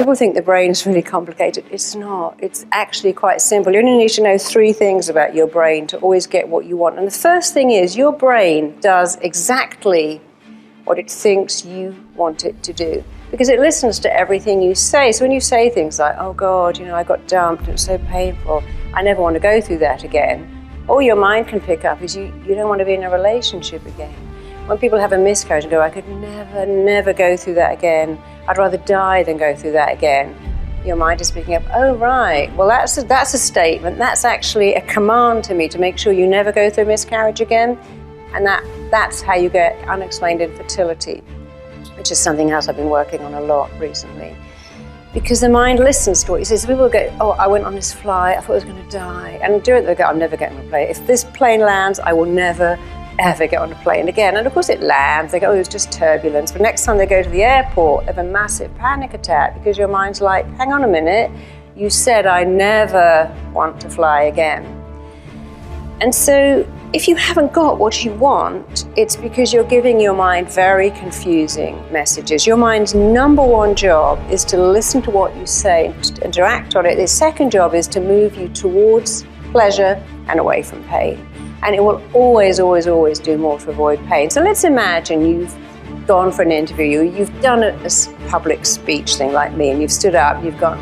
people think the brain's really complicated. It's not. It's actually quite simple. You only need to know 3 things about your brain to always get what you want. And the first thing is your brain does exactly what it thinks you want it to do, because it listens to everything you say. So when you say things like, oh God, I got dumped and it's so painful, I never want to go through that again, all your mind can pick up is you don't want to be in a relationship again. When people have a miscarriage and go, I could never go through that again, I'd rather die than go through that again, your mind is picking up, oh right, well that's a statement, that's actually a command to me to make sure you never go through a miscarriage again. And that's how you get unexplained infertility, which is something else I've been working on a lot recently. Because the mind listens to what you say. So people go, oh, I went on this flight, I thought I was going to die. And during they go, I'm never getting on a plane. If this plane lands, I will never, ever get on a plane again. And of course it lands, they go, oh, it was just turbulence. But next time they go to the airport, they have a massive panic attack because your mind's like, hang on a minute, you said I never want to fly again. And so if you haven't got what you want, it's because you're giving your mind very confusing messages. Your mind's number 1 job is to listen to what you say and to act on it. Its second job is to move you towards pleasure and away from pain. And it will always, always, always do more to avoid pain. So let's imagine you've gone for an interview, you've done a public speech thing like me, and you've stood up, you've gone,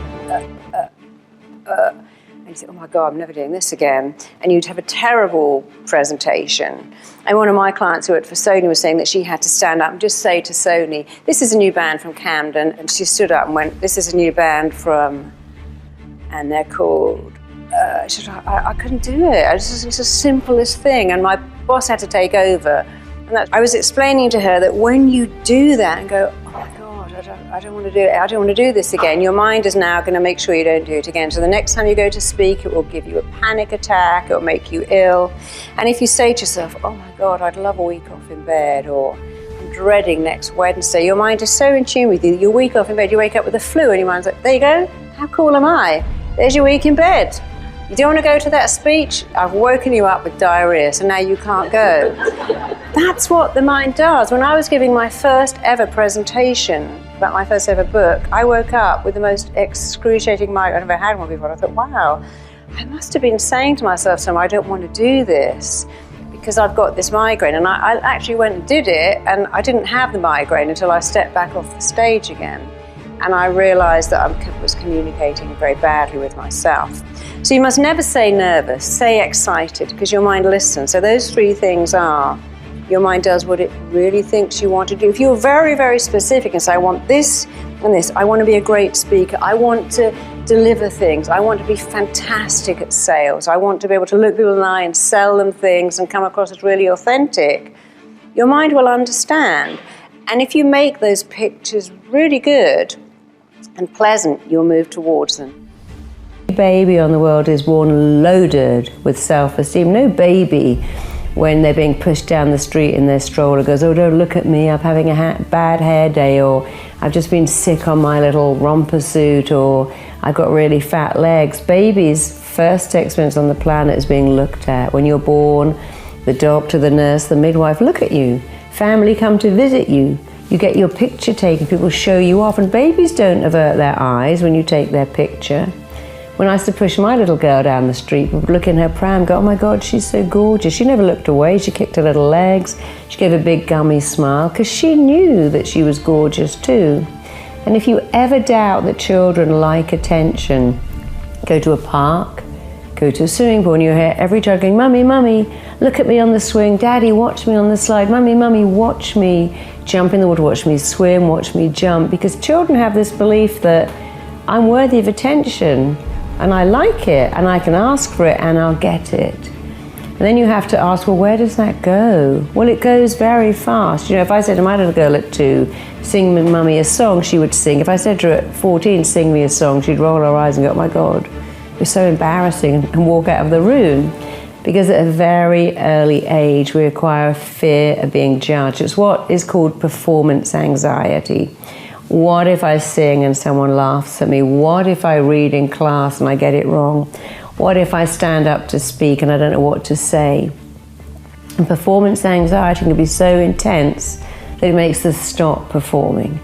and you think, oh my God, I'm never doing this again. And you'd have a terrible presentation. And one of my clients who worked for Sony was saying that she had to stand up and just say to Sony, this is a new band from Camden. And she stood up and went, this is a new band from, and they're called, she said, I couldn't do it. It's the simplest thing. And my boss had to take over. And I was explaining to her that when you do that and go, oh my God, I don't want to do it. I don't want to do this again. Your mind is now going to make sure you don't do it again. So the next time you go to speak, it will give you a panic attack. It will make you ill. And if you say to yourself, oh my God, I'd love a week off in bed, or I'm dreading next Wednesday, your mind is so in tune with you. Your week off in bed, you wake up with the flu and your mind's like, there you go. How cool am I? There's your week in bed. You don't want to go to that speech? I've woken you up with diarrhea, so now you can't go. That's what the mind does. When I was giving my first ever presentation about my first ever book, I woke up with the most excruciating migraine I've ever had one before. I thought, wow, I must have been saying to myself, so I don't want to do this because I've got this migraine. And I actually went and did it, and I didn't have the migraine until I stepped back off the stage again. And I realized that I was communicating very badly with myself. So you must never say nervous, say excited, because your mind listens. So those 3 things are, your mind does what it really thinks you want to do. If you're very, very specific and say, I want this and this, I want to be a great speaker, I want to deliver things, I want to be fantastic at sales, I want to be able to look people in the eye and sell them things and come across as really authentic, your mind will understand. And if you make those pictures really good and pleasant, you'll move towards them. No baby on the world is born loaded with self-esteem. No baby, when they're being pushed down the street in their stroller, goes, oh, don't look at me, I'm having a bad hair day, or I've just been sick on my little romper suit, or I've got really fat legs. Baby's first experience on the planet is being looked at. When you're born, the doctor, the nurse, the midwife look at you. Family come to visit you. You get your picture taken, people show you off, and babies don't avert their eyes when you take their picture. When I used to push my little girl down the street, people would look in her pram and go, oh my God, she's so gorgeous. She never looked away, she kicked her little legs, she gave a big gummy smile, because she knew that she was gorgeous too. And if you ever doubt that children like attention, go to a park, go to a swimming pool, and you hear every child going, Mummy, Mummy, look at me on the swing, Daddy, watch me on the slide, Mummy, Mummy, watch me jump in the water, watch me swim, watch me jump, because children have this belief that I'm worthy of attention, and I like it, and I can ask for it, and I'll get it. And then you have to ask, well, where does that go? Well, it goes very fast. You know, if I said to my little girl at 2, sing me, Mummy, a song, she would sing. If I said to her at 14, sing me a song, she'd roll her eyes and go, oh my God, you're so embarrassing, and walk out of the room. Because at a very early age, we acquire a fear of being judged. It's what is called performance anxiety. What if I sing and someone laughs at me? What if I read in class and I get it wrong? What if I stand up to speak and I don't know what to say? And performance anxiety can be so intense that it makes us stop performing.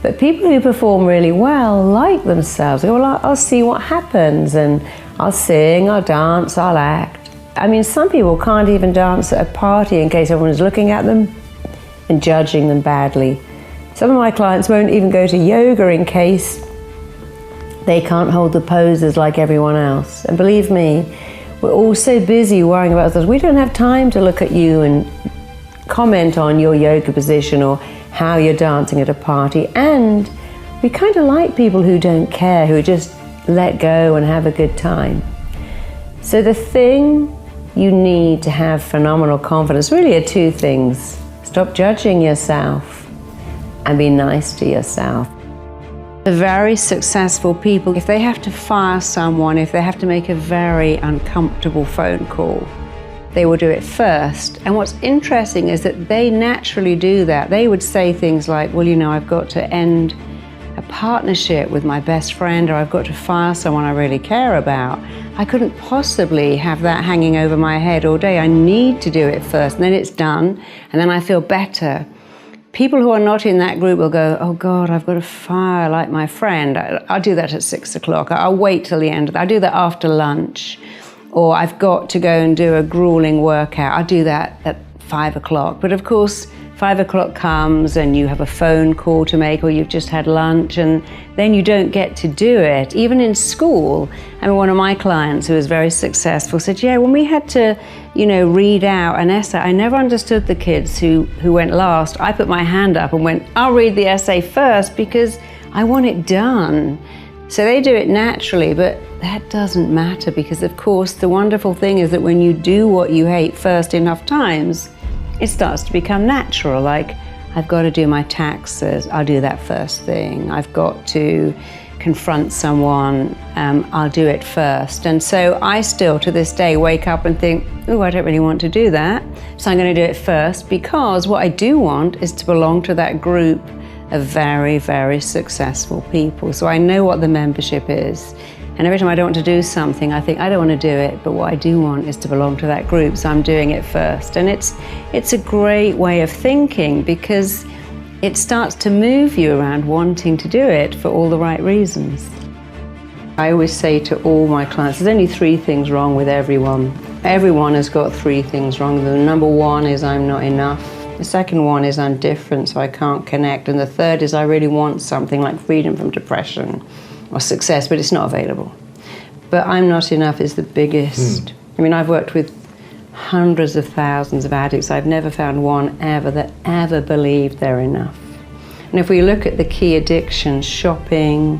But people who perform really well like themselves. They go, well, I'll see what happens, and I'll sing, I'll dance, I'll act. I mean, some people can't even dance at a party in case everyone's looking at them and judging them badly. Some of my clients won't even go to yoga in case they can't hold the poses like everyone else. And believe me, we're all so busy worrying about others. We don't have time to look at you and comment on your yoga position or how you're dancing at a party. And we kind of like people who don't care, who just let go and have a good time. So the thing you need to have phenomenal confidence really are two things. Stop judging yourself and be nice to yourself. The very successful people, if they have to fire someone, if they have to make a very uncomfortable phone call, they will do it first. And what's interesting is that they naturally do that. They would say things like, well, you know, I've got to end a partnership with my best friend, or I've got to fire someone I really care about. I couldn't possibly have that hanging over my head all day. I need to do it first, and then it's done, and then I feel better. People who are not in that group will go, oh God, I've got to fire like my friend. I'll do that at 6 o'clock. I'll wait till the end of that. I'll do that after lunch. Or I've got to go and do a grueling workout. I'll do that at 5 o'clock. But of course, 5 o'clock comes and you have a phone call to make, or you've just had lunch, and then you don't get to do it. Even in school, I mean, one of my clients who was very successful said, yeah, when we had to, you know, read out an essay, I never understood the kids who went last. I put my hand up and went, I'll read the essay first because I want it done. So they do it naturally, but that doesn't matter, because of course the wonderful thing is that when you do what you hate first enough times, it starts to become natural. Like, I've got to do my taxes, I'll do that first thing. I've got to confront someone, I'll do it first. And so I still, to this day, wake up and think, oh, I don't really want to do that, so I'm going to do it first, because what I do want is to belong to that group of very, very successful people. So I know what the membership is. And every time I don't want to do something, I think, I don't want to do it, but what I do want is to belong to that group, so I'm doing it first. And it's a great way of thinking, because it starts to move you around wanting to do it for all the right reasons. I always say to all my clients, there's only 3 things wrong with everyone. Everyone has got 3 things wrong. The number 1 is I'm not enough. The second one is I'm different, so I can't connect. And the third is I really want something like freedom from depression or success, but it's not available. But I'm not enough is the biggest. I mean, I've worked with hundreds of thousands of addicts. I've never found one ever that ever believed they're enough. And if we look at the key addictions, shopping,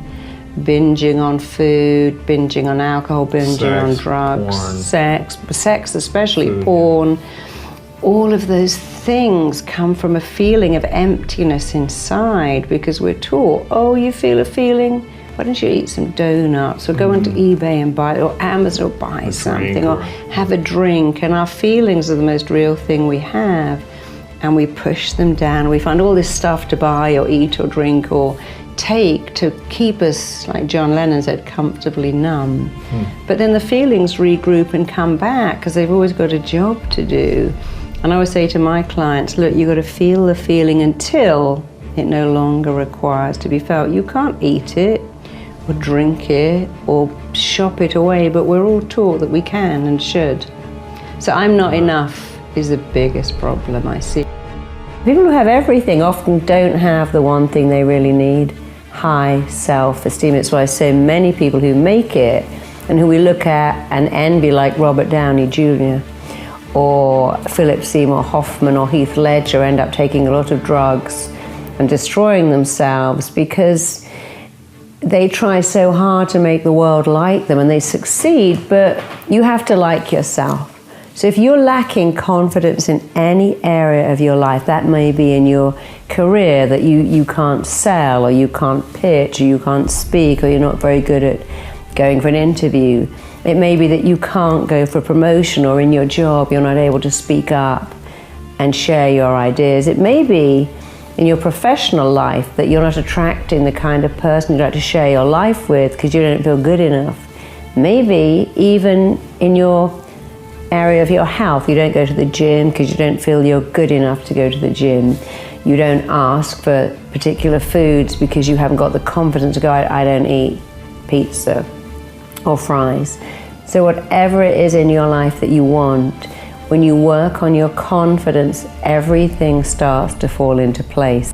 binging on food, binging on alcohol, binging on drugs, sex especially, food, porn, all of those things come from a feeling of emptiness inside, because we're taught, oh, you feel a feeling? Why don't you eat some donuts, or go onto eBay and buy, or Amazon, or buy something, or have a drink. And our feelings are the most real thing we have, and we push them down. We find all this stuff to buy or eat or drink or take to keep us, like John Lennon said, comfortably numb. But then the feelings regroup and come back, because they've always got a job to do. And I always say to my clients, look, you've got to feel the feeling until it no longer requires to be felt. You can't eat it, or drink it, or shop it away, but we're all taught that we can and should. So I'm not enough is the biggest problem I see. People who have everything often don't have the one thing they really need, high self-esteem. It's why so many people who make it and who we look at and envy, like Robert Downey Jr. or Philip Seymour Hoffman or Heath Ledger, end up taking a lot of drugs and destroying themselves because they try so hard to make the world like them, and they succeed, but you have to like yourself. So if you're lacking confidence in any area of your life, that may be in your career, that you can't sell, or you can't pitch, or you can't speak, or you're not very good at going for an interview. It may be that you can't go for promotion, or in your job you're not able to speak up and share your ideas. It may be in your professional life that you're not attracting the kind of person you'd like to share your life with because you don't feel good enough. Maybe even in your area of your health, you don't go to the gym because you don't feel you're good enough to go to the gym. You don't ask for particular foods because you haven't got the confidence to go, I don't eat pizza or fries. So whatever it is in your life that you want, when you work on your confidence, everything starts to fall into place.